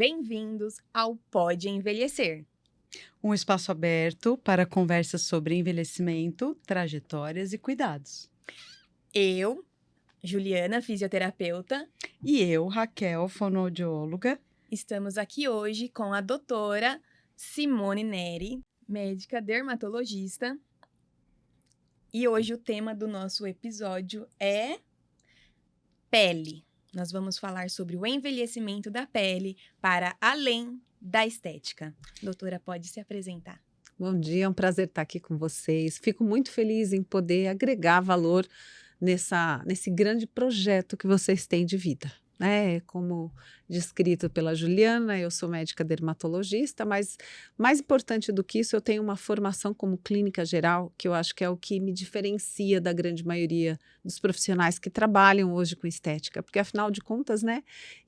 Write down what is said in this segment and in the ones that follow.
Bem-vindos ao Pode Envelhecer. Um espaço aberto para conversas sobre envelhecimento, trajetórias e cuidados. Eu, Juliana, fisioterapeuta, E eu, Raquel, fonoaudióloga. estamos aqui hoje com a doutora Simone Neri, médica dermatologista. E hoje o tema do nosso episódio é pele. Nós vamos falar sobre o envelhecimento da pele para além da estética. Doutora, pode se apresentar. Bom dia, é um prazer estar aqui com vocês. Fico muito feliz em poder agregar valor nesse grande projeto que vocês têm de vida. Como descrito pela Juliana, eu sou médica dermatologista, mas mais importante do que isso, eu tenho uma formação como clínica geral, que eu acho que é o que me diferencia da grande maioria dos profissionais que trabalham hoje com estética, porque afinal de contas,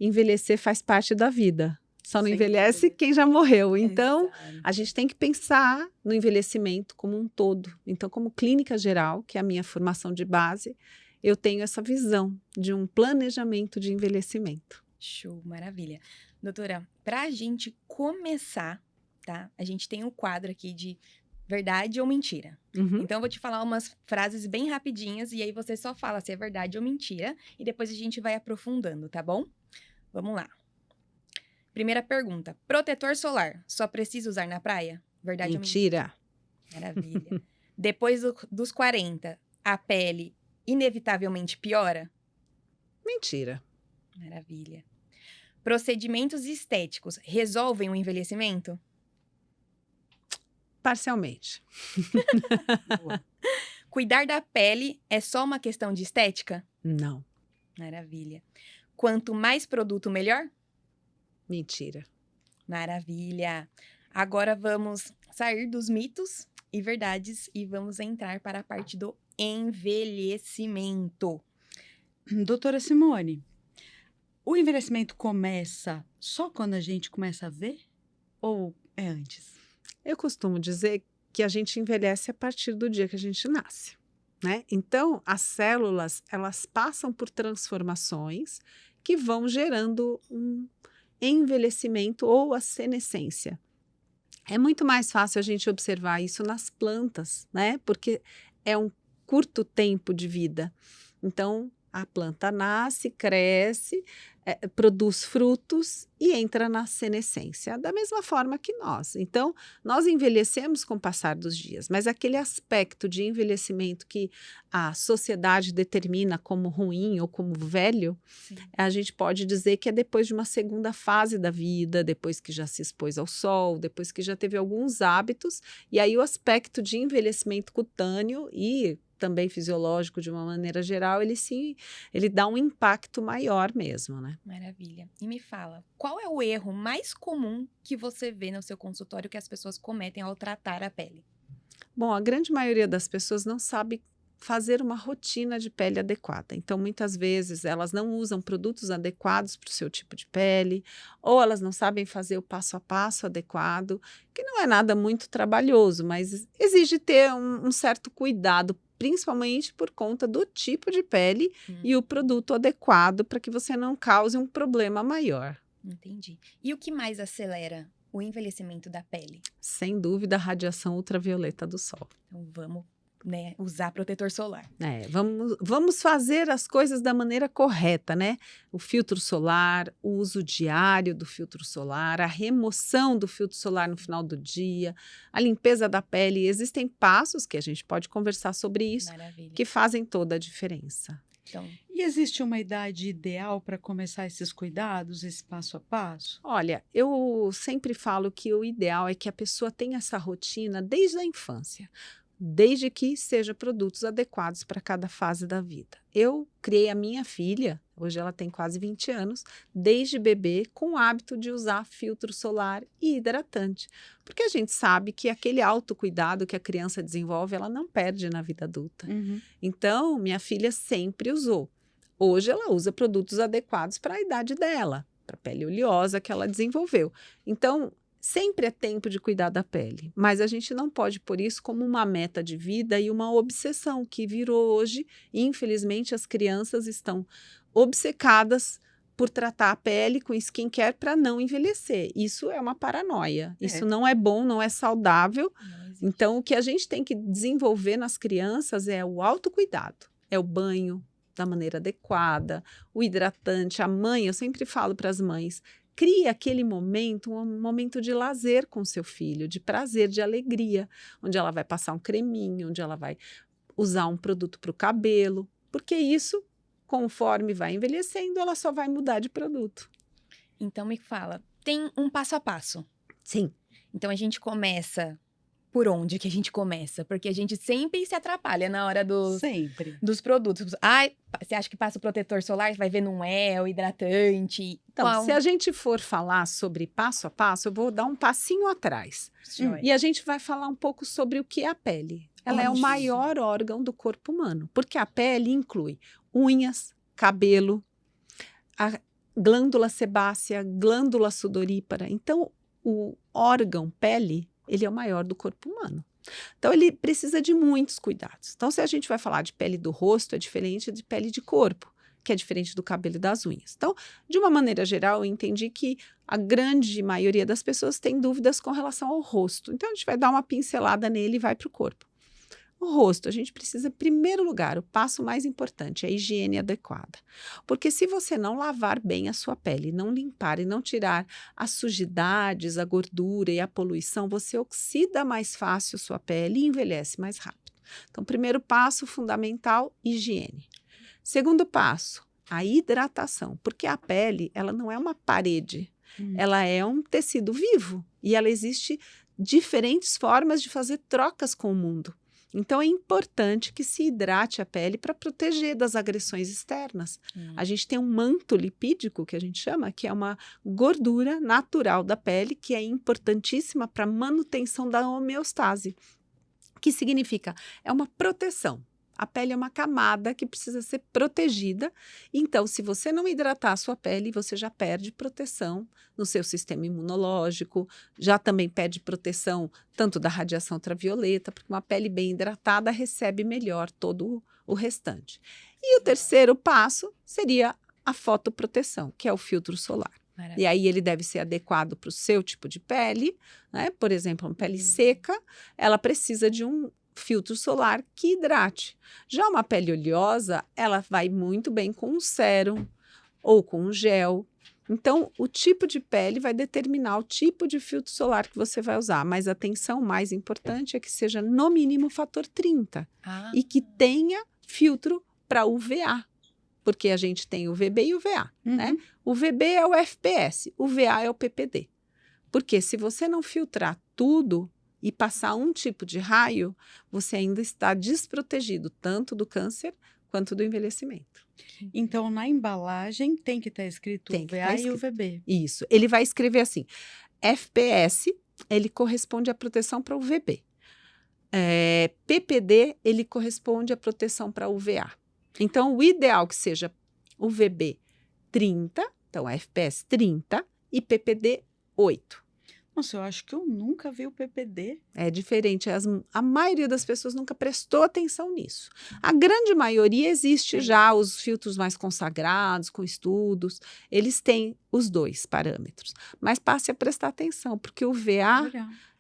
envelhecer faz parte da vida. Só não Sem envelhece dúvida. quem já morreu. Então, Exato. a gente tem que pensar no envelhecimento como um todo. Então, como clínica geral, que é a minha formação de base, eu tenho essa visão de um planejamento de envelhecimento. Show, maravilha. Doutora, para a gente começar, tá? A gente tem um quadro aqui de verdade ou mentira. Uhum. Então, eu vou te falar umas frases bem rapidinhas e aí você só fala se é verdade ou mentira e depois a gente vai aprofundando, tá bom? Vamos lá. Primeira pergunta. Protetor solar, só precisa usar na praia? Verdade ou mentira? Mentira. Maravilha. Depois dos 40, a pele inevitavelmente piora? Mentira. Maravilha. Procedimentos estéticos resolvem o envelhecimento? Parcialmente. Boa. Cuidar da pele é só uma questão de estética? Não. Maravilha. Quanto mais produto, melhor? Mentira. Maravilha. Agora vamos sair dos mitos e verdades e vamos entrar para a parte do envelhecimento. Doutora Simone, o envelhecimento começa só quando a gente começa a ver? Ou é antes? Eu costumo dizer que a gente envelhece a partir do dia que a gente nasce, né? Então, as células, elas passam por transformações que vão gerando um envelhecimento ou a senescência. É muito mais fácil a gente observar isso nas plantas, né? Porque é um curto tempo de vida. Então, a planta nasce, cresce, produz frutos e entra na senescência, da mesma forma que nós. Então, nós envelhecemos com o passar dos dias, mas aquele aspecto de envelhecimento que a sociedade determina como ruim ou como velho, Sim. a gente pode dizer que é depois de uma segunda fase da vida, depois que já se expôs ao sol, depois que já teve alguns hábitos, e aí o aspecto de envelhecimento cutâneo e também fisiológico de uma maneira geral, ele dá um impacto maior mesmo, né? Maravilha. E me fala, qual é o erro mais comum que você vê no seu consultório que as pessoas cometem ao tratar a pele? Bom, a grande maioria das pessoas não sabe fazer uma rotina de pele adequada. Então, muitas vezes, elas não usam produtos adequados para o seu tipo de pele, ou elas não sabem fazer o passo a passo adequado, que não é nada muito trabalhoso, mas exige ter um certo cuidado, principalmente por conta do tipo de pele e o produto adequado para que você não cause um problema maior. Entendi. E o que mais acelera o envelhecimento da pele? Sem dúvida, a radiação ultravioleta do sol. Então vamos, usar protetor solar. Vamos fazer as coisas da maneira correta, né? O filtro solar, o uso diário do filtro solar, a remoção do filtro solar no final do dia, a limpeza da pele. Existem passos que a gente pode conversar sobre isso, Maravilha. que fazem toda a diferença. Então, E existe uma idade ideal para começar esses cuidados, esse passo a passo? Olha, eu sempre falo que o ideal é que a pessoa tenha essa rotina desde a infância, desde que seja produtos adequados para cada fase da vida. Eu criei a minha filha, hoje ela tem quase 20 anos, desde bebê, com o hábito de usar filtro solar e hidratante, porque a gente sabe que aquele autocuidado que a criança desenvolve, ela não perde na vida adulta. Então, minha filha sempre usou. Hoje ela usa produtos adequados para a idade dela, para a pele oleosa que ela desenvolveu. Então, sempre é tempo de cuidar da pele, mas a gente não pode pôr isso como uma meta de vida e uma obsessão que virou hoje. E, infelizmente, as crianças estão obcecadas por tratar a pele com skincare para não envelhecer. Isso é uma paranoia. É. Isso não é bom, não é saudável. Não existe. Então, o que a gente tem que desenvolver nas crianças é o autocuidado. É o banho da maneira adequada, o hidratante. A mãe, eu sempre falo para as mães, crie aquele momento, um momento de lazer com seu filho, de prazer, de alegria, onde ela vai passar um creminho, onde ela vai usar um produto para o cabelo, porque isso, conforme vai envelhecendo, ela só vai mudar de produto. Então me fala, tem um passo a passo. Sim. Então a gente começa por onde que a gente começa? Porque a gente sempre se atrapalha na hora Sempre. dos produtos. Ai, você acha que passa o protetor solar? Você vai ver, não é, o hidratante. Então, Qual? se a gente for falar sobre passo a passo, eu vou dar um passinho atrás. Joia. E a gente vai falar um pouco sobre o que é a pele. Ela é o Isso. maior órgão do corpo humano, porque a pele inclui unhas, cabelo, a glândula sebácea, glândula sudorípara. Então, o órgão pele, ele é o maior do corpo humano. Então, ele precisa de muitos cuidados. Então, se a gente vai falar de pele do rosto, é diferente de pele de corpo, que é diferente do cabelo e das unhas. Então, de uma maneira geral, eu entendi que a grande maioria das pessoas tem dúvidas com relação ao rosto. Então, a gente vai dar uma pincelada nele e vai para o corpo. O rosto, a gente precisa, em primeiro lugar, o passo mais importante é a higiene adequada. Porque se você não lavar bem a sua pele, não limpar e não tirar as sujidades, a gordura e a poluição, você oxida mais fácil sua pele e envelhece mais rápido. Então, primeiro passo fundamental, higiene. Segundo passo, a hidratação, porque a pele, ela não é uma parede, ela é um tecido vivo e ela existe diferentes formas de fazer trocas com o mundo. Então, é importante que se hidrate a pele para proteger das agressões externas. A gente tem um manto lipídico, que a gente chama, que é uma gordura natural da pele, que é importantíssima para a manutenção da homeostase, que significa, é uma proteção. A pele é uma camada que precisa ser protegida. Então, se você não hidratar a sua pele, você já perde proteção no seu sistema imunológico, já também perde proteção tanto da radiação ultravioleta, porque uma pele bem hidratada recebe melhor todo o restante. E o terceiro passo seria a fotoproteção, que é o filtro solar. E aí ele deve ser adequado para o seu tipo de pele, né? Por exemplo, uma pele seca, ela precisa de um filtro solar que hidrate. Já uma pele oleosa, ela vai muito bem com um sérum ou com um gel. Então, o tipo de pele vai determinar o tipo de filtro solar que você vai usar. Mas a atenção mais importante é que seja no mínimo fator 30 e que tenha filtro para UVA. Porque a gente tem o VB e o VA, né? O VB é o FPS, o VA é o PPD. Porque se você não filtrar tudo e passar um tipo de raio, você ainda está desprotegido tanto do câncer quanto do envelhecimento. Então, na embalagem tem que estar escrito Tem o que VA tá e escrito. o VB. Isso. Ele vai escrever assim, FPS, ele corresponde à proteção para o VB. PPD, ele corresponde à proteção para o VA. Então, o ideal que seja o VB 30, então FPS 30 e PPD 8. Nossa, eu acho que eu nunca vi o PPD. É diferente, a maioria das pessoas nunca prestou atenção nisso. A grande maioria existe já, os filtros mais consagrados, com estudos, eles têm os dois parâmetros. Mas passe a prestar atenção, porque o VA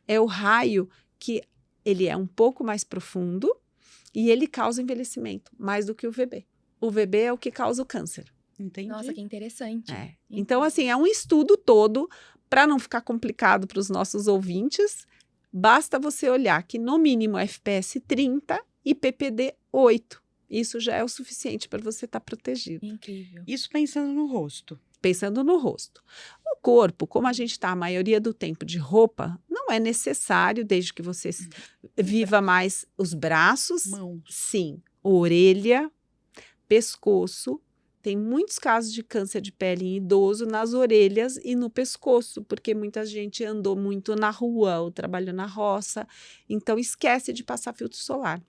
é o raio que ele é um pouco mais profundo e ele causa envelhecimento, mais do que o VB. O VB é o que causa o câncer. Entendi. Nossa, que interessante. Então, assim, é um estudo todo. Para não ficar complicado para os nossos ouvintes, basta você olhar que no mínimo FPS 30 e PPD 8. Isso já é o suficiente para você estar protegido. Incrível. Isso pensando no rosto. Pensando no rosto. O corpo, como a gente está a maioria do tempo de roupa, não é necessário, desde que você viva mais os braços. Mãos. Sim, orelha, pescoço. Tem muitos casos de câncer de pele em idoso nas orelhas e no pescoço, porque muita gente andou muito na rua ou trabalhou na roça, então esquece de passar filtro solar.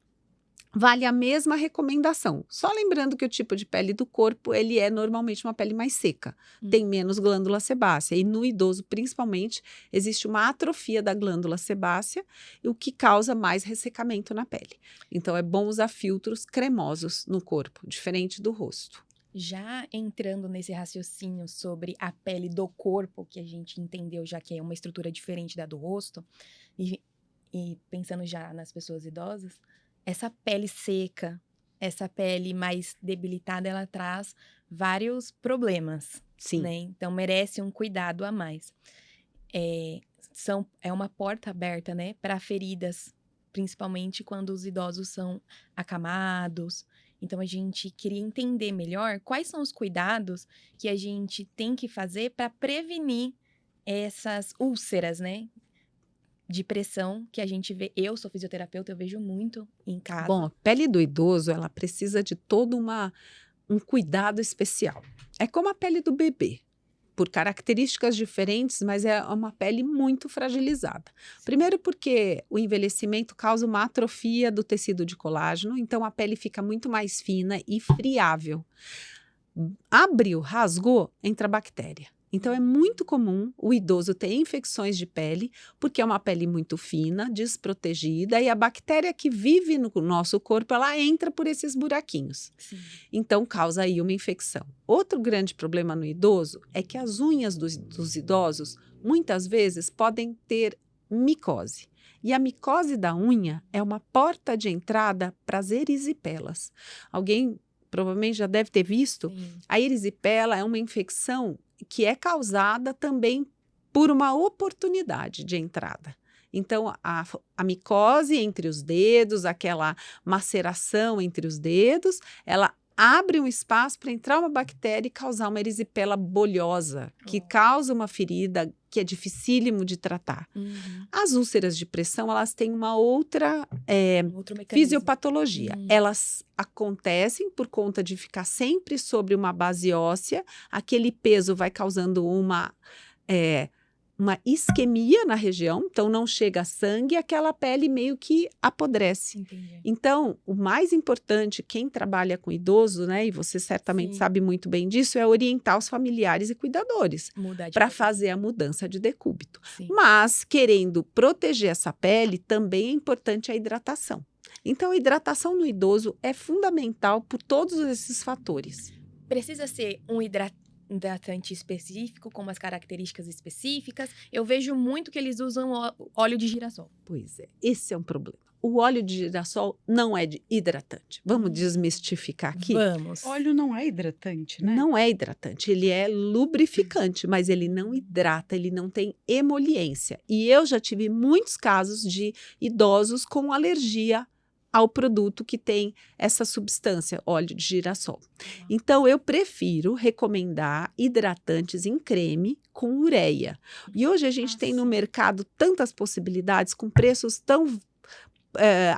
Vale a mesma recomendação, só lembrando que o tipo de pele do corpo, ele é normalmente uma pele mais seca, tem menos glândula sebácea, e no idoso, principalmente, existe uma atrofia da glândula sebácea, o que causa mais ressecamento na pele. Então, é bom usar filtros cremosos no corpo, diferente do rosto. Já entrando nesse raciocínio sobre a pele do corpo, que a gente entendeu já que é uma estrutura diferente da do rosto, e, e pensando já nas pessoas idosas, essa pele seca, essa pele mais debilitada, ela traz vários problemas, Sim. né? Então merece um cuidado a mais. É uma porta aberta, né, para feridas, principalmente quando os idosos são acamados. Então, a gente queria entender melhor quais são os cuidados que a gente tem que fazer para prevenir essas úlceras, né, de pressão que a gente vê. Eu sou fisioterapeuta, eu vejo muito em casa. Bom, a pele do idoso, ela precisa de todo um cuidado especial. É como a pele do bebê, por características diferentes, mas é uma pele muito fragilizada. Primeiro porque o envelhecimento causa uma atrofia do tecido de colágeno, então a pele fica muito mais fina e friável. Abriu, rasgou, entra bactéria. Então é muito comum o idoso ter infecções de pele, porque é uma pele muito fina, desprotegida, e a bactéria que vive no nosso corpo, ela entra por esses buraquinhos. Sim. Então causa aí uma infecção. Outro grande problema no idoso é que as unhas dos idosos, muitas vezes, podem ter micose. E a micose da unha é uma porta de entrada para as erisipelas. Alguém provavelmente já deve ter visto. Sim. A erisipela é uma infecção que é causada também por uma oportunidade de entrada. Então, a micose entre os dedos, aquela maceração entre os dedos, ela abre um espaço para entrar uma bactéria e causar uma erisipela bolhosa, que causa uma ferida que é dificílimo de tratar. Uhum. As úlceras de pressão, elas têm uma outra Outro mecanismo. fisiopatologia. Elas acontecem por conta de ficar sempre sobre uma base óssea, aquele peso vai causando uma isquemia na região, então não chega sangue e aquela pele meio que apodrece. Entendi. Então, o mais importante, quem trabalha com idoso, né, e você certamente Sim. sabe muito bem disso, é orientar os familiares e cuidadores Mudar de para pele. fazer a mudança de decúbito. Sim. Mas, querendo proteger essa pele, também é importante a hidratação. Então, a hidratação no idoso é fundamental por todos esses fatores. Precisa ser um hidratante específico, com umas características específicas. Eu vejo muito que eles usam óleo de girassol. Pois é, esse é um problema. O óleo de girassol não é hidratante. Vamos desmistificar aqui? Vamos. Óleo não é hidratante, né? Não é hidratante, ele é lubrificante, mas ele não hidrata, ele não tem emoliência. E eu já tive muitos casos de idosos com alergia ao produto que tem essa substância, óleo de girassol. Então, eu prefiro recomendar hidratantes em creme com ureia. E hoje a gente tem no mercado tantas possibilidades com preços tão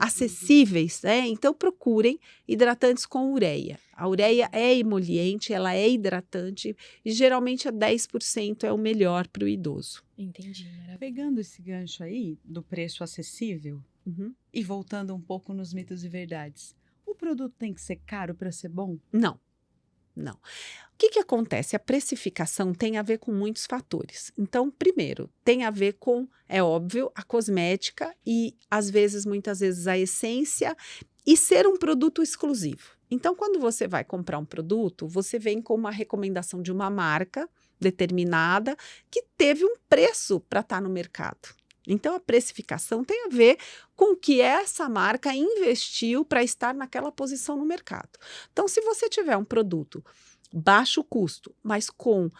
acessíveis, né? Então procurem hidratantes com ureia. A ureia é emoliente, ela é hidratante e geralmente a 10% é o melhor para o idoso. Entendi, maravilha. Pegando esse gancho aí do preço acessível e voltando um pouco nos mitos e verdades, o produto tem que ser caro para ser bom? Não. Não. O que acontece? A precificação tem a ver com muitos fatores. Então, primeiro, tem a ver com, é óbvio, a cosmética e, muitas vezes, a essência e ser um produto exclusivo. Então, quando você vai comprar um produto, você vem com uma recomendação de uma marca determinada que teve um preço para estar no mercado. Então, a precificação tem a ver com o que essa marca investiu para estar naquela posição no mercado. Então, se você tiver um produto baixo custo, mas com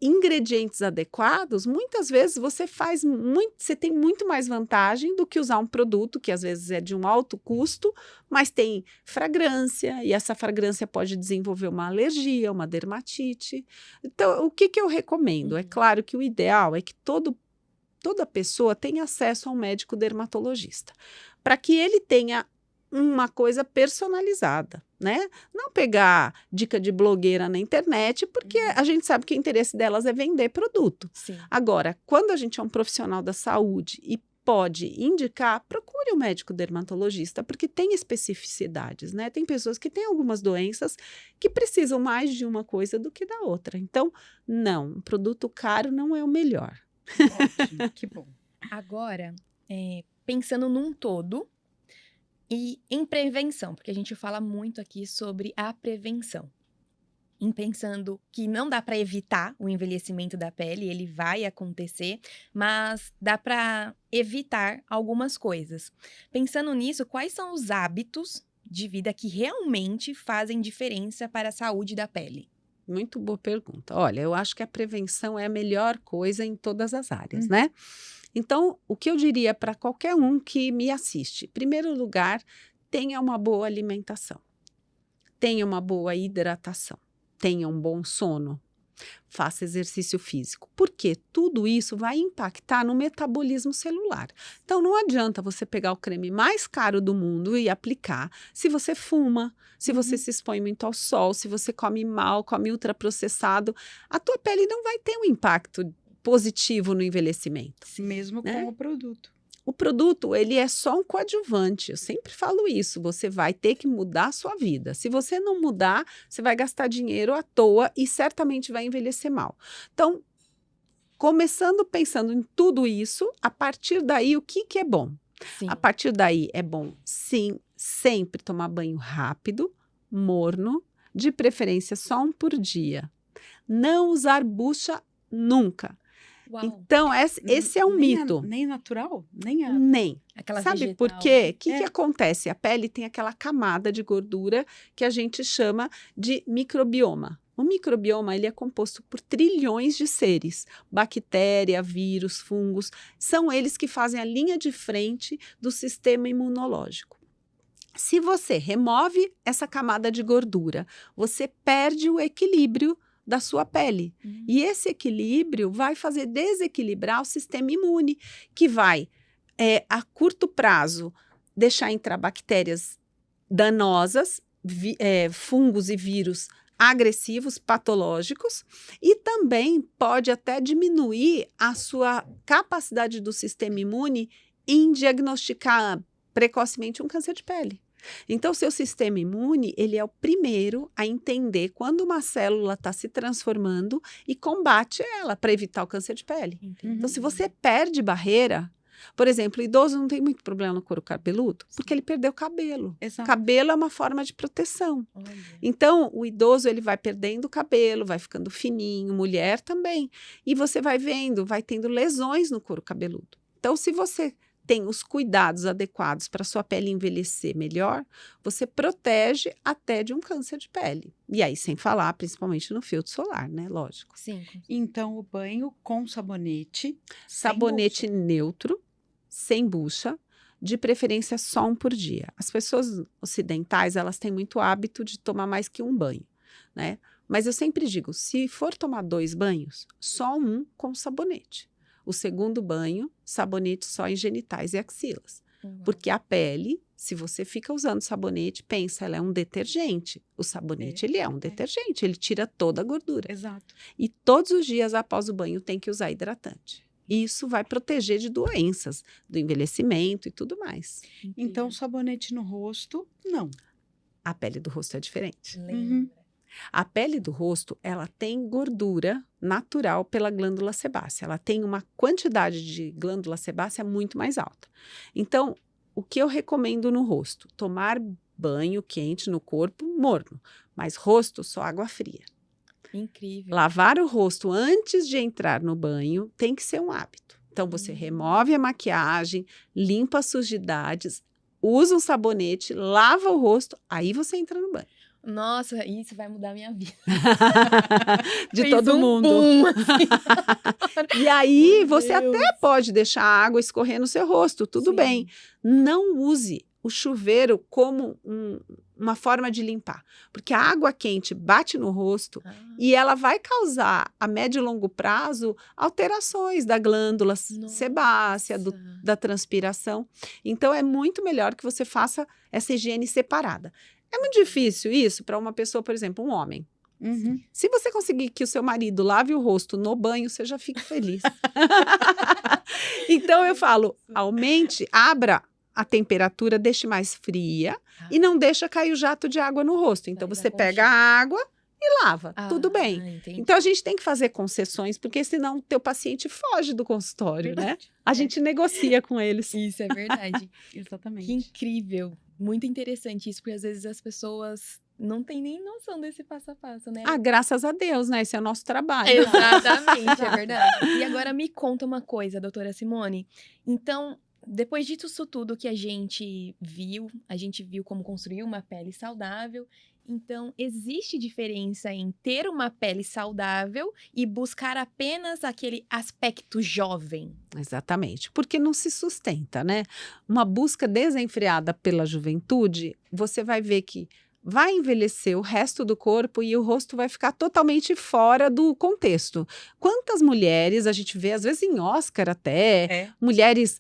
ingredientes adequados, muitas vezes você tem muito mais vantagem do que usar um produto que às vezes é de um alto custo, mas tem fragrância e essa fragrância pode desenvolver uma alergia, uma dermatite. Então, o que eu recomendo? É claro que o ideal é que toda pessoa tenha acesso a um médico dermatologista, para que ele tenha uma coisa personalizada, né? Não pegar dica de blogueira na internet, porque a gente sabe que o interesse delas é vender produto. Sim. Agora, quando a gente é um profissional da saúde e pode indicar, procure um médico dermatologista, porque tem especificidades, né? Tem pessoas que têm algumas doenças que precisam mais de uma coisa do que da outra. Então, não, um produto caro não é o melhor. Ótimo, que bom. Agora, pensando num todo e em prevenção, porque a gente fala muito aqui sobre a prevenção. em pensando que não dá para evitar o envelhecimento da pele, ele vai acontecer, mas dá para evitar algumas coisas. Pensando nisso, quais são os hábitos de vida que realmente fazem diferença para a saúde da pele? Muito boa pergunta. Olha, eu acho que a prevenção é a melhor coisa em todas as áreas, né? Então, o que eu diria para qualquer um que me assiste? Em primeiro lugar, tenha uma boa alimentação, tenha uma boa hidratação, tenha um bom sono, faça exercício físico, porque tudo isso vai impactar no metabolismo celular. Então, não adianta você pegar o creme mais caro do mundo e aplicar se você fuma, se você se expõe muito ao sol, se você come mal, come ultraprocessado, a tua pele não vai ter um impacto positivo no envelhecimento. Mesmo né? com o produto. O produto, ele é só um coadjuvante. Eu sempre falo isso. Você vai ter que mudar a sua vida. Se você não mudar, você vai gastar dinheiro à toa e certamente vai envelhecer mal. Então, começando pensando em tudo isso, a partir daí, o que é bom? Sim. A partir daí, é bom, sim, sempre tomar banho rápido, morno, de preferência só um por dia. Não usar bucha nunca. Uau. Então, esse é um mito. Nem natural? Nem a... Nem. Aquela Sabe vegetal, por quê? O que É. acontece? A pele tem aquela camada de gordura que a gente chama de microbioma. O microbioma ele é composto por trilhões de seres. Bactéria, vírus, fungos. São eles que fazem a linha de frente do sistema imunológico. Se você remove essa camada de gordura, você perde o equilíbrio da sua pele. E esse equilíbrio vai fazer desequilibrar o sistema imune, que vai, a curto prazo, deixar entrar bactérias danosas, fungos e vírus agressivos, patológicos, e também pode até diminuir a sua capacidade do sistema imune em diagnosticar precocemente um câncer de pele. Então, seu sistema imune, ele é o primeiro a entender quando uma célula está se transformando e combate ela para evitar o câncer de pele. Entendi. Então, se você perde barreira, por exemplo, o idoso não tem muito problema no couro cabeludo, porque ele perdeu cabelo. Exato. Cabelo é uma forma de proteção. Olha. Então, o idoso, ele vai perdendo o cabelo, vai ficando fininho, mulher também. E você vai vendo, vai tendo lesões no couro cabeludo. Então, se você tem os cuidados adequados para sua pele envelhecer melhor, você protege até de um câncer de pele. E aí, sem falar, principalmente no filtro solar, né? Lógico. Sim. Então, o banho com sabonete. Sabonete neutro, sem bucha, de preferência só um por dia. As pessoas ocidentais, elas têm muito hábito de tomar mais que um banho, né? Mas eu sempre digo, se for tomar 2 banhos, só um com sabonete. O segundo banho, sabonete só em genitais e axilas. Porque a pele, se você fica usando sabonete, pensa, ela é um detergente. O sabonete, ele é um detergente, ele tira toda a gordura. Exato. E todos os dias após o banho tem que usar hidratante. Isso vai proteger de doenças, do envelhecimento e tudo mais. Então, sabonete no rosto, não. A pele do rosto é diferente. Lembra. A pele do rosto, ela tem gordura natural pela glândula sebácea. Ela tem uma quantidade de glândula sebácea muito mais alta. Então, o que eu recomendo no rosto? Tomar banho quente no corpo morno, mas rosto só água fria. Incrível. Lavar o rosto antes de entrar no banho tem que ser um hábito. Então, você remove a maquiagem, limpa as sujidades, usa um sabonete, lava o rosto, aí você entra no banho. Nossa, isso vai mudar a minha vida. De Fez todo um mundo. boom, assim. E aí, Meu você Deus. até pode deixar a água escorrer no seu rosto, tudo Sim. bem. Não use o chuveiro como uma forma de limpar, porque a água quente bate no rosto e ela vai causar, a médio e longo prazo, alterações da glândula sebácea, da transpiração. Então, é muito melhor que você faça essa higiene separada. É muito difícil isso para uma pessoa, por exemplo, um homem. Se você conseguir que o seu marido lave o rosto no banho, você já fica feliz. Então, eu falo, aumente, abra a temperatura, deixe mais fria e não deixa cair o jato de água no rosto. Então, você pega a água e lava, tudo bem. Entendi. Então, a gente tem que fazer concessões, porque senão o teu paciente foge do consultório, né? A gente negocia com eles. Isso é verdade. Exatamente. Que incrível. Muito interessante isso, porque às vezes as pessoas não tem nem noção desse passo a passo, né? Ah, graças a Deus, né? Esse é o nosso trabalho. Exatamente, é verdade. E agora me conta uma coisa, doutora Simone. Então, depois disso tudo que a gente viu como construir uma pele saudável. Então, existe diferença em ter uma pele saudável e buscar apenas aquele aspecto jovem? Exatamente, porque não se sustenta, né? Uma busca desenfreada pela juventude, você vai ver que vai envelhecer o resto do corpo e o rosto vai ficar totalmente fora do contexto. Quantas mulheres a gente vê, às vezes em Oscar até, mulheres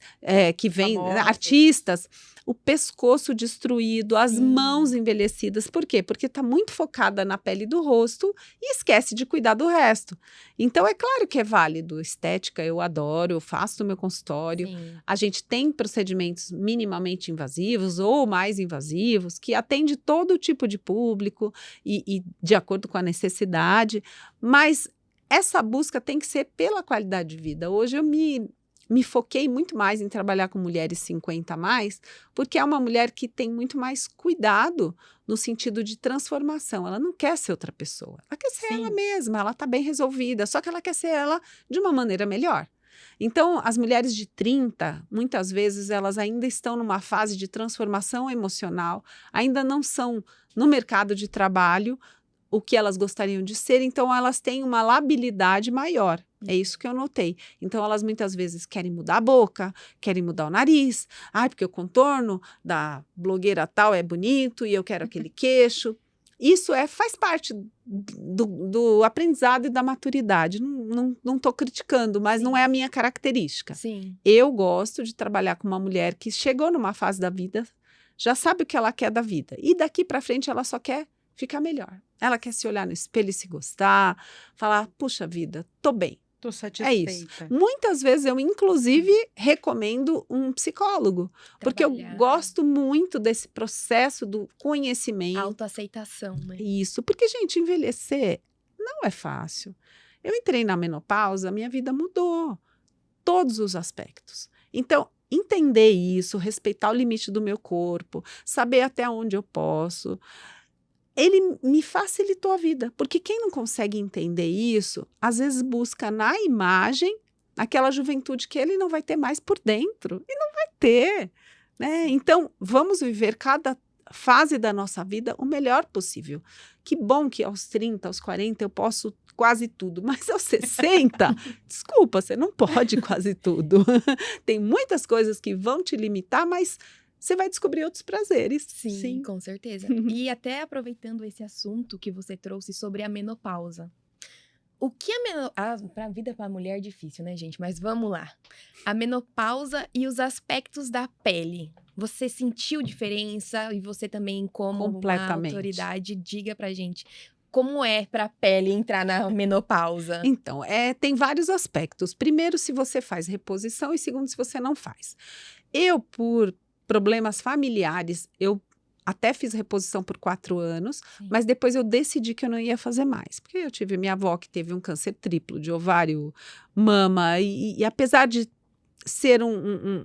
que vêm, Famosas. artistas, o pescoço destruído, as Sim. mãos envelhecidas. Por quê? Porque está muito focada na pele do rosto e esquece de cuidar do resto. Então, é claro que é válido. Estética, eu adoro, eu faço no meu consultório. Sim. A gente tem procedimentos minimamente invasivos ou mais invasivos que atende todo tipo de público e de acordo com a necessidade, mas essa busca tem que ser pela qualidade de vida. Hoje eu me foquei muito mais em trabalhar com mulheres 50 a mais, porque é uma mulher que tem muito mais cuidado no sentido de transformação. Ela não quer ser outra pessoa, ela quer ser ela mesma, ela está bem resolvida, só que ela quer ser ela de uma maneira melhor. Então, as mulheres de 30, muitas vezes, elas ainda estão numa fase de transformação emocional, ainda não são no mercado de trabalho o que elas gostariam de ser, então elas têm uma labilidade maior. É isso que eu notei. Então, elas muitas vezes querem mudar a boca, querem mudar o nariz. Porque o contorno da blogueira tal é bonito e eu quero aquele queixo. Isso faz parte do aprendizado e da maturidade. Não estou criticando, mas não é a minha característica. Sim. Eu gosto de trabalhar com uma mulher que chegou numa fase da vida, já sabe o que ela quer da vida. E daqui para frente ela só quer ficar melhor. Ela quer se olhar no espelho e se gostar, falar, puxa vida, tô bem. Tô satisfeita. É isso. Muitas vezes eu, inclusive, recomendo um psicólogo, porque eu gosto muito desse processo do conhecimento. Autoaceitação, né? Isso, porque, gente, envelhecer não é fácil. Eu entrei na menopausa, minha vida mudou. Todos os aspectos. Então, entender isso, respeitar o limite do meu corpo, saber até onde eu posso, ele me facilitou a vida, porque quem não consegue entender isso, às vezes busca na imagem aquela juventude que ele não vai ter mais por dentro, e não vai ter, né? Então, vamos viver cada fase da nossa vida o melhor possível. Que bom que aos 30, aos 40 eu posso quase tudo, mas aos 60, desculpa, você não pode quase tudo. Tem muitas coisas que vão te limitar, mas você vai descobrir outros prazeres. Sim, com certeza. E até aproveitando esse assunto que você trouxe sobre a menopausa. O que para a vida para a mulher é difícil, né, gente? Mas vamos lá. A menopausa e os aspectos da pele. Você sentiu diferença? E você também, como uma autoridade, diga pra gente como é para a pele entrar na menopausa. Então, tem vários aspectos. Primeiro, se você faz reposição, e segundo, se você não faz. Eu, por problemas familiares, eu até fiz reposição por 4 anos, mas depois eu decidi que eu não ia fazer mais. Porque eu tive minha avó que teve um câncer triplo de ovário, mama, e apesar de ser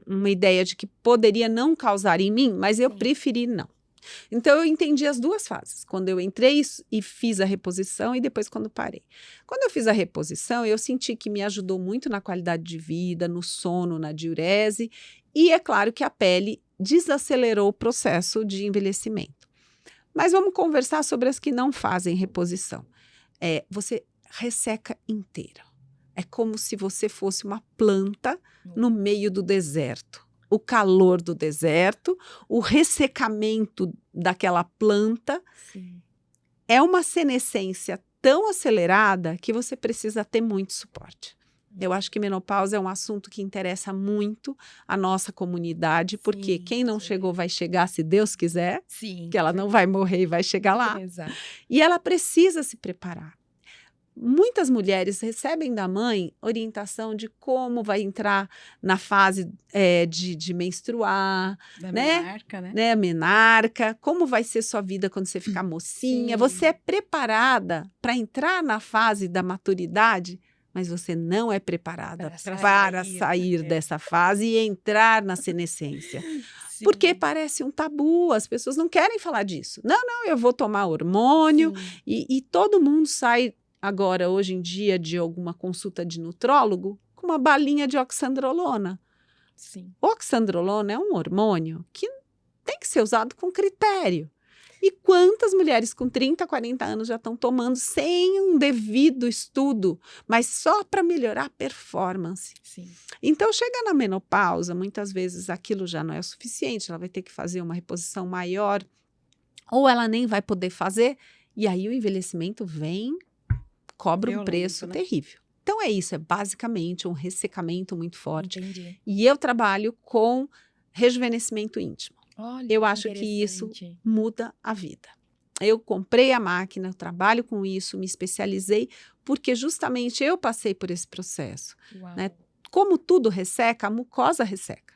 uma ideia de que poderia não causar em mim, mas eu preferi não. Então, eu entendi as duas fases. Quando eu entrei e fiz a reposição e depois quando parei. Quando eu fiz a reposição, eu senti que me ajudou muito na qualidade de vida, no sono, na diurese. E é claro que a pele desacelerou o processo de envelhecimento. Mas vamos conversar sobre as que não fazem reposição. Você resseca inteira. É como se você fosse uma planta no meio do deserto. O calor do deserto, o ressecamento daquela planta. Sim. É uma senescência tão acelerada que você precisa ter muito suporte. Eu acho que menopausa é um assunto que interessa muito a nossa comunidade, porque quem não chegou vai chegar, se Deus quiser, que ela não vai morrer e vai chegar lá. Exato. E ela precisa se preparar. Muitas mulheres recebem da mãe orientação de como vai entrar na fase de menstruar, Da né? menarca, né? A menarca, como vai ser sua vida quando você ficar mocinha. Sim. Você é preparada para entrar na fase da maturidade, mas você não é preparada para sair dessa fase e entrar na senescência. Sim. Porque parece um tabu, as pessoas não querem falar disso. Não, eu vou tomar hormônio. Sim. E todo mundo sai agora, hoje em dia, de alguma consulta de nutrólogo com uma balinha de oxandrolona. Sim. O oxandrolona é um hormônio que tem que ser usado com critério. E quantas mulheres com 30, 40 anos já estão tomando sem um devido estudo, mas só para melhorar a performance? Sim. Então, chega na menopausa, muitas vezes aquilo já não é o suficiente, ela vai ter que fazer uma reposição maior, ou ela nem vai poder fazer, e aí o envelhecimento vem, cobra um Violento, preço né? terrível. Então, é isso, é basicamente um ressecamento muito forte. Entendi. E eu trabalho com rejuvenescimento íntimo. Olha, Eu acho que isso interessante. muda a vida. Eu comprei a máquina, eu trabalho com isso, me especializei, porque justamente eu passei por esse processo. Uau. né? Como tudo resseca, a mucosa resseca.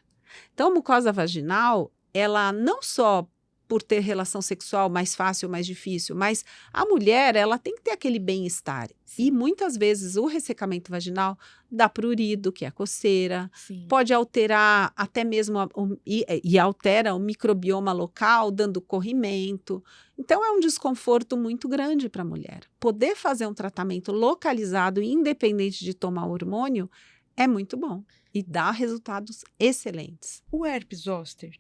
Então, a mucosa vaginal, ela não só por ter relação sexual mais fácil ou mais difícil, mas a mulher, ela tem que ter aquele bem-estar. E muitas vezes o ressecamento vaginal dá prurido, que é a coceira, Sim. pode alterar até mesmo e altera o microbioma local, dando corrimento. Então, é um desconforto muito grande para a mulher. Poder fazer um tratamento localizado, independente de tomar hormônio, é muito bom e dá resultados excelentes. O herpes zoster,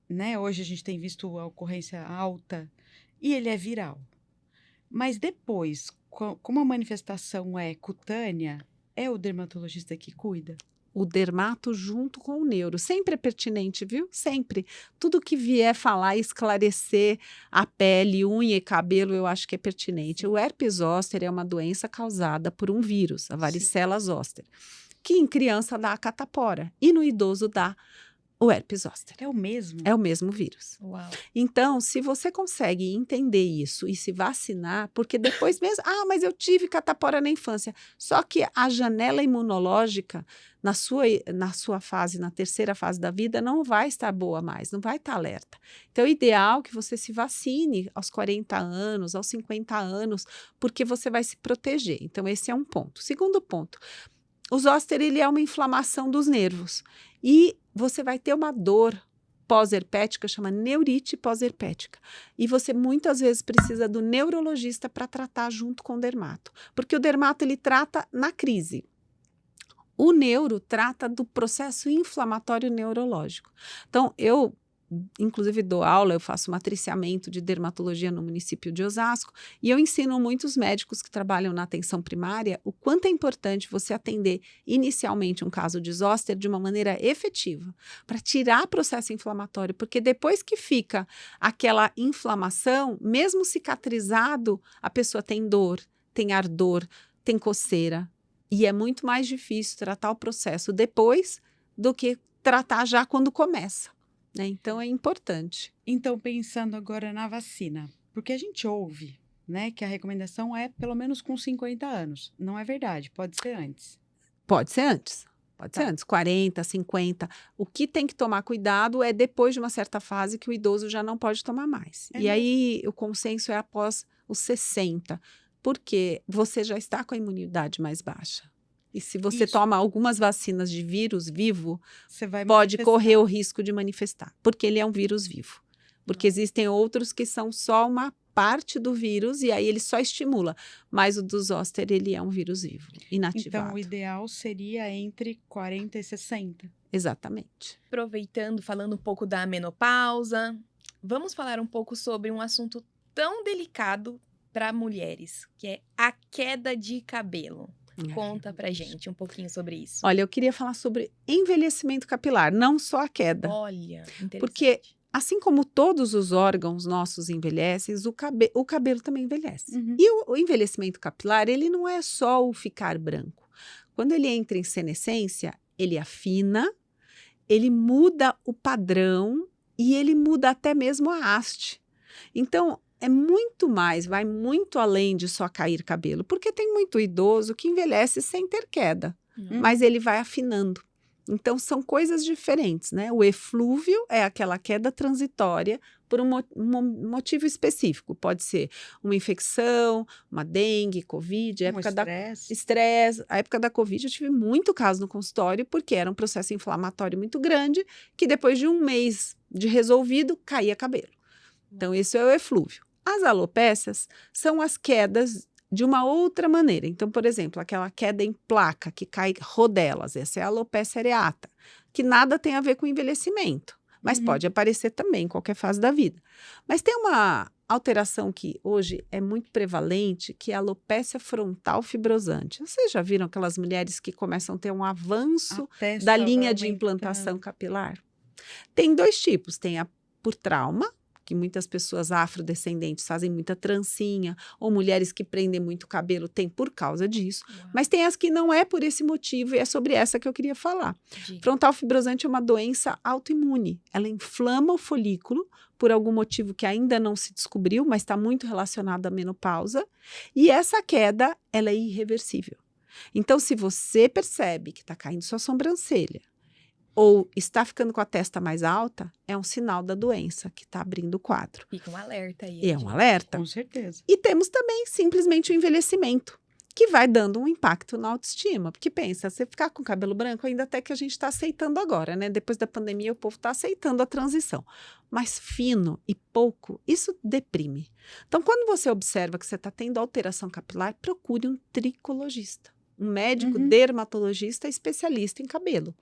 né? Hoje a gente tem visto a ocorrência alta e ele é viral. Mas depois, como a manifestação é cutânea, é o dermatologista que cuida? O dermato junto com o neuro. Sempre é pertinente, viu? Sempre. Tudo que vier falar e esclarecer a pele, unha e cabelo, eu acho que é pertinente. O herpes zoster é uma doença causada por um vírus, a varicela zoster, que em criança dá a catapora e no idoso dá o herpes zoster. É o mesmo? É o mesmo vírus. Uau. Então, se você consegue entender isso e se vacinar, porque depois mesmo, mas eu tive catapora na infância. Só que a janela imunológica na sua fase, na terceira fase da vida, não vai estar boa mais, não vai estar alerta. Então, é ideal que você se vacine aos 40 anos, aos 50 anos, porque você vai se proteger. Então, esse é um ponto. Segundo ponto, o zoster, ele é uma inflamação dos nervos. E você vai ter uma dor pós-herpética, chama neurite pós-herpética. E você muitas vezes precisa do neurologista para tratar junto com o dermato. Porque o dermato, ele trata na crise. O neuro trata do processo inflamatório neurológico. Então, eu, inclusive, dou aula, eu faço matriciamento de dermatologia no município de Osasco e eu ensino muitos médicos que trabalham na atenção primária o quanto é importante você atender inicialmente um caso de zoster de uma maneira efetiva, para tirar o processo inflamatório, porque depois que fica aquela inflamação, mesmo cicatrizado, a pessoa tem dor, tem ardor, tem coceira. E é muito mais difícil tratar o processo depois do que tratar já quando começa. Né? Então, é importante. Então, pensando agora na vacina, porque a gente ouve, né, que a recomendação é pelo menos com 50 anos. Não é verdade, pode ser antes. Pode ser antes. Pode ser antes, 40, 50. O que tem que tomar cuidado é depois de uma certa fase que o idoso já não pode tomar mais. E aí, o consenso é após os 60, porque você já está com a imunidade mais baixa. E se você toma algumas vacinas de vírus vivo, você vai pode correr o risco de manifestar, porque ele é um vírus vivo. Porque existem outros que são só uma parte do vírus e aí ele só estimula. Mas o do zoster, ele é um vírus vivo, inativado. Então, o ideal seria entre 40 e 60. Exatamente. Aproveitando, falando um pouco da menopausa, vamos falar um pouco sobre um assunto tão delicado para mulheres, que é a queda de cabelo. Conta pra gente um pouquinho sobre isso. Olha, eu queria falar sobre envelhecimento capilar, não só a queda. Olha, interessante. Porque, assim como todos os órgãos nossos envelhecem, o cabelo também envelhece. Uhum. E o envelhecimento capilar, ele não é só o ficar branco. Quando ele entra em senescência, ele afina, ele muda o padrão e ele muda até mesmo a haste. Então, é muito mais, vai muito além de só cair cabelo, porque tem muito idoso que envelhece sem ter queda, mas ele vai afinando. Então, são coisas diferentes, né? O eflúvio é aquela queda transitória por um motivo específico. Pode ser uma infecção, uma dengue, Covid, época da estresse. A época da Covid, eu tive muito caso no consultório, porque era um processo inflamatório muito grande, que depois de um mês de resolvido, caía cabelo. Então, isso é o eflúvio. As alopécias são as quedas de uma outra maneira. Então, por exemplo, aquela queda em placa que cai rodelas, essa é a alopécia areata, que nada tem a ver com envelhecimento, mas pode aparecer também em qualquer fase da vida. Mas tem uma alteração que hoje é muito prevalente, que é a alopécia frontal fibrosante. Vocês já viram aquelas mulheres que começam a ter um avanço da linha de implantação capilar? Tem 2 tipos, tem a por trauma, que muitas pessoas afrodescendentes fazem muita trancinha, ou mulheres que prendem muito cabelo têm por causa disso. Uau. Mas tem as que não é por esse motivo, e é sobre essa que eu queria falar. Frontal fibrosante é uma doença autoimune. Ela inflama o folículo por algum motivo que ainda não se descobriu, mas está muito relacionado à menopausa. E essa queda, ela é irreversível. Então, se você percebe que está caindo sua sobrancelha, ou está ficando com a testa mais alta, é um sinal da doença que está abrindo o quadro. Fica um alerta aí. E é um alerta. Com certeza. E temos também simplesmente o envelhecimento, que vai dando um impacto na autoestima. Porque pensa, você ficar com cabelo branco, ainda até que a gente está aceitando agora, né? Depois da pandemia, o povo está aceitando a transição. Mas fino e pouco, isso deprime. Então, quando você observa que você está tendo alteração capilar, procure um tricologista, um médico dermatologista especialista em cabelo.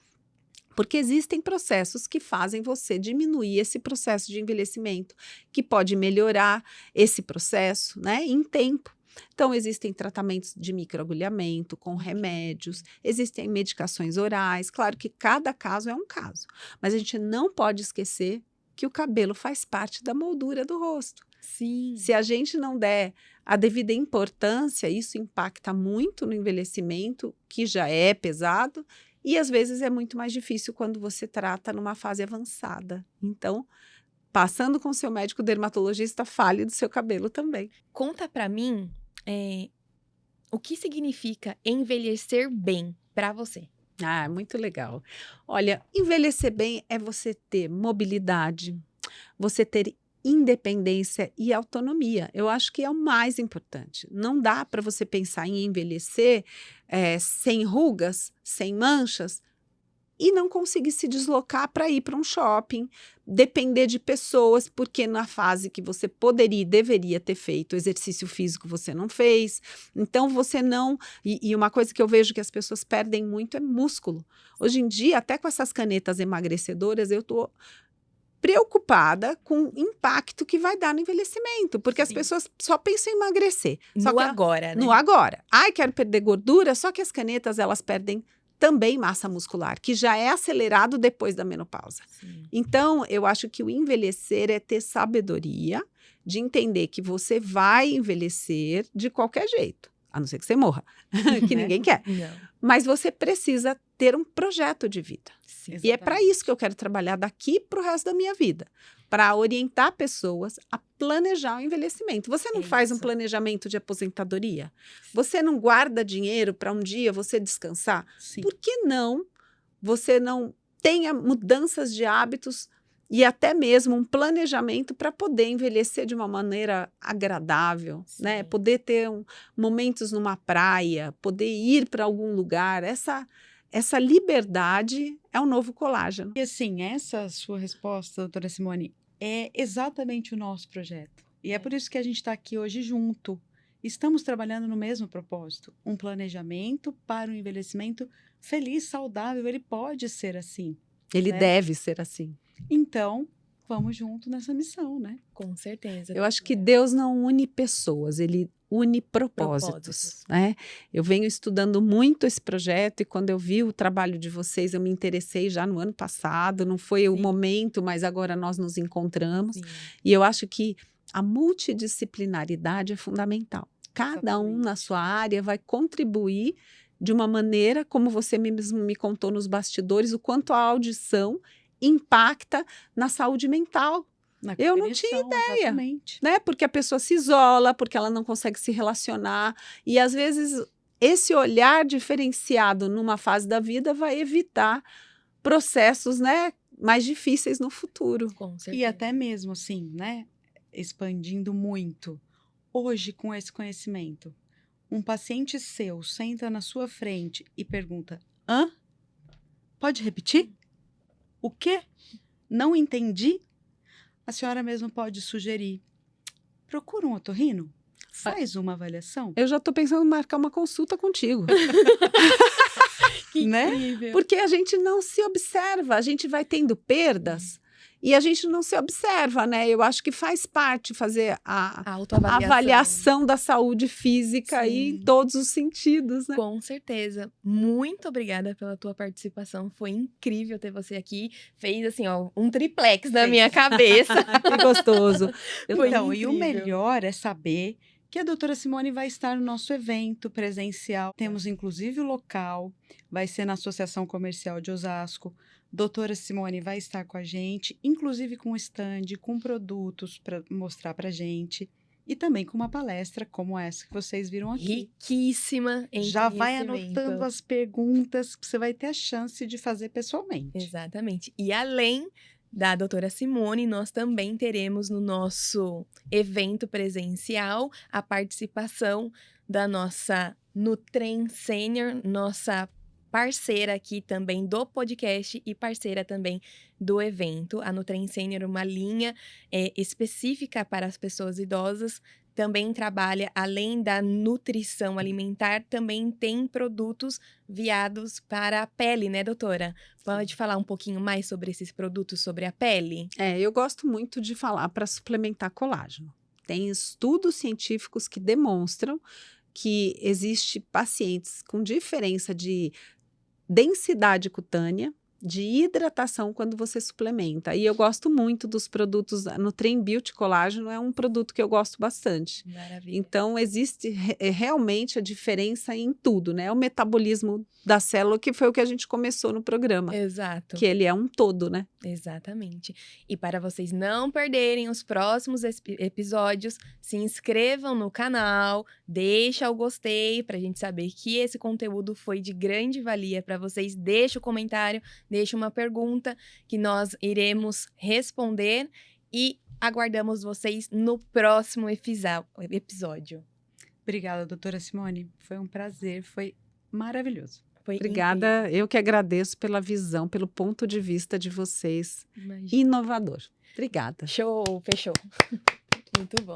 Porque existem processos que fazem você diminuir esse processo de envelhecimento, que pode melhorar esse processo, né, em tempo. Então, existem tratamentos de microagulhamento com remédios, existem medicações orais. Claro que cada caso é um caso, mas a gente não pode esquecer que o cabelo faz parte da moldura do rosto. Sim. Se a gente não der a devida importância, isso impacta muito no envelhecimento, que já é pesado. E às vezes é muito mais difícil quando você trata numa fase avançada. Então, passando com o seu médico dermatologista, fale do seu cabelo também. Conta pra mim o que significa envelhecer bem pra você. Ah, muito legal. Olha, envelhecer bem é você ter mobilidade, você ter independência e autonomia. Eu acho que é o mais importante. Não dá para você pensar em envelhecer sem rugas, sem manchas, e não conseguir se deslocar para ir para um shopping, depender de pessoas, porque na fase que você poderia e deveria ter feito exercício físico, você não fez. Então, você não... E uma coisa que eu vejo que as pessoas perdem muito é músculo. Hoje em dia, até com essas canetas emagrecedoras, eu estou preocupada com o impacto que vai dar no envelhecimento, porque as pessoas só pensam em emagrecer. No agora, né? No agora. Ai, quero perder gordura, só que as canetas, elas perdem também massa muscular, que já é acelerado depois da menopausa. Sim. Então, eu acho que o envelhecer é ter sabedoria de entender que você vai envelhecer de qualquer jeito, a não ser que você morra, que ninguém quer. Não. Mas você precisa ter um projeto de vida. Sim. E é para isso que eu quero trabalhar daqui para o resto da minha vida, para orientar pessoas a planejar o envelhecimento. Você não faz um planejamento de aposentadoria? Você não guarda dinheiro para um dia você descansar? Sim. Por que não você não tenha mudanças de hábitos e até mesmo um planejamento para poder envelhecer de uma maneira agradável, né? Poder ter momentos numa praia, poder ir para algum lugar. Essa liberdade é o novo colágeno. E assim, essa sua resposta, doutora Simone, é exatamente o nosso projeto. E é por isso que a gente está aqui hoje junto. Estamos trabalhando no mesmo propósito. Um planejamento para um envelhecimento feliz, saudável. Ele pode ser assim. Ele deve ser assim. Então, vamos junto nessa missão, né? Com certeza. Eu acho que Deus não une pessoas, Ele une propósitos, né? Eu venho estudando muito esse projeto e quando eu vi o trabalho de vocês, eu me interessei já no ano passado, não foi o momento, mas agora nós nos encontramos. Sim. E eu acho que a multidisciplinaridade é fundamental. Cada um na sua área vai contribuir de uma maneira, como você mesmo me contou nos bastidores, o quanto a audição impacta na saúde mental. Eu não tinha ideia, exatamente. né? Porque a pessoa se isola, porque ela não consegue se relacionar. E, às vezes, esse olhar diferenciado numa fase da vida vai evitar processos, né, mais difíceis no futuro. Com certeza. E até mesmo assim, né? Expandindo muito. Hoje, com esse conhecimento, um paciente seu senta na sua frente e pergunta: hã? Pode repetir? O quê? Não entendi? A senhora mesmo pode sugerir: procura um otorrino, faz uma avaliação. Eu já estou pensando em marcar uma consulta contigo. Que né? incrível. Porque a gente não se observa, a gente vai tendo perdas e a gente não se observa, né? Eu acho que faz parte fazer a A autoavaliação. avaliação da saúde física aí em Sim. todos os sentidos, né? Com certeza. Muito obrigada pela tua participação. Foi incrível ter você aqui. Fez assim, ó, um triplex na Fez. minha cabeça. Que gostoso. Foi Então, e o incrível. melhor é saber que a doutora Simone vai estar no nosso evento presencial. Temos, inclusive, o local. Vai ser na Associação Comercial de Osasco. Doutora Simone vai estar com a gente, inclusive com stand, com produtos para mostrar para gente. E também com uma palestra como essa que vocês viram aqui. Riquíssima em Já vai conhecimento. anotando as perguntas que você vai ter a chance de fazer pessoalmente. Exatamente. E além da doutora Simone, nós também teremos no nosso evento presencial a participação da nossa Nutrem Sênior, nossa parceira aqui também do podcast e parceira também do evento. A Nutrem Sênior, uma linha específica para as pessoas idosas, também trabalha, além da nutrição alimentar, também tem produtos viados para a pele, né, doutora? Pode falar um pouquinho mais sobre esses produtos sobre a pele? Eu gosto muito de falar para suplementar colágeno. Tem estudos científicos que demonstram que existe pacientes com diferença de densidade cutânea, de hidratação quando você suplementa. E eu gosto muito dos produtos, Nutrem Beauty Colágeno é um produto que eu gosto bastante. Maravilha. Então, existe realmente a diferença em tudo, né? O metabolismo da célula, que foi o que a gente começou no programa. Exato. Que ele é um todo, né? Exatamente. E para vocês não perderem os próximos episódios, se inscrevam no canal, deixa o gostei para a gente saber que esse conteúdo foi de grande valia para vocês. Deixa o comentário, deixa uma pergunta que nós iremos responder e aguardamos vocês no próximo episódio. Obrigada, doutora Simone. Foi um prazer, foi maravilhoso. Foi Obrigada, eu que agradeço pela visão, pelo ponto de vista de vocês. incrível. Imagina. Inovador. Obrigada. Show, fechou. Muito bom.